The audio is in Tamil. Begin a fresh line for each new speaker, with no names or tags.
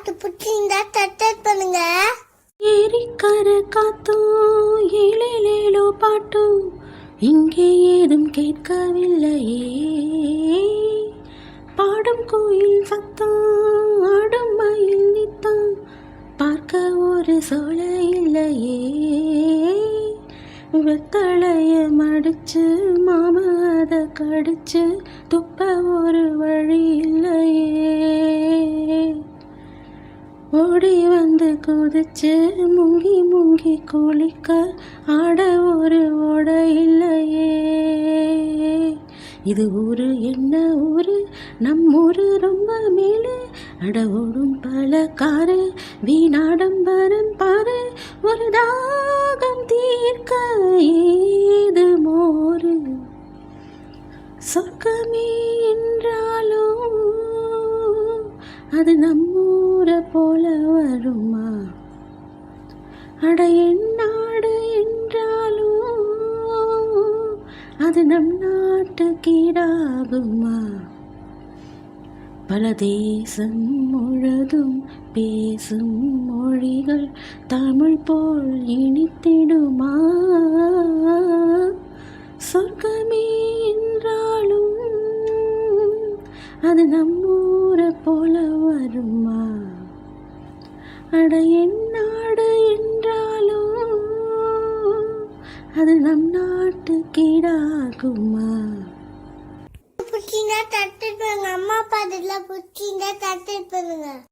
பாட்டு பிடிச்சிருந்தா சப்ஸ்கிரைப் பண்ணுங்க.
ஏரிக்கர காத்தும் ஏழேழோ பாட்டும் இங்கே ஏதும் கேட்கவில்லையே. பாடும் கோயில் சத்தம் ஆடும் மயில் நித்தம் பார்க்க ஒரு சோழ இல்லையே. வெத்தளைய மடிச்சு மாமத கடிச்சு துப்ப ஒரு வழி இல்லையே. ஓடி வந்து குதிச்சு முங்கி முங்கி குளிக்க ஆட ஒரு ஓட இல்லையே. இது ஊரு என்ன ஊரு, நம்மூரு ரொம்ப மேலு. அட ஓடும் பல காரு வீணாடம்பரம் பாரு. ஒரு தாகம் தீர்க்க ஏது மோரு. சொர்க்கமே என்றாலும் அது நம்மூரை போல வருமா. அட என் நாடு என்றாலும் அது நம் நாட்டு கீடாகுமா. பல தேசம் முழுதும் பேசும் மொழிகள் தமிழ் போல் இனித்திடுமா. சொர்க்கமே என்றாலும் அது நம்மூரை போல வருமா. அட என் நாடு என்றாலும் அது நம் நாட்டு கீடாகுமா.
பிடிச்சிருந்தா சப்ஸ்கிரைப் பண்ணுங்க. அம்மா அப்பா அதெல்லாம் பிடிச்சிருந்தா சப்ஸ்கிரைப் பண்ணுங்க.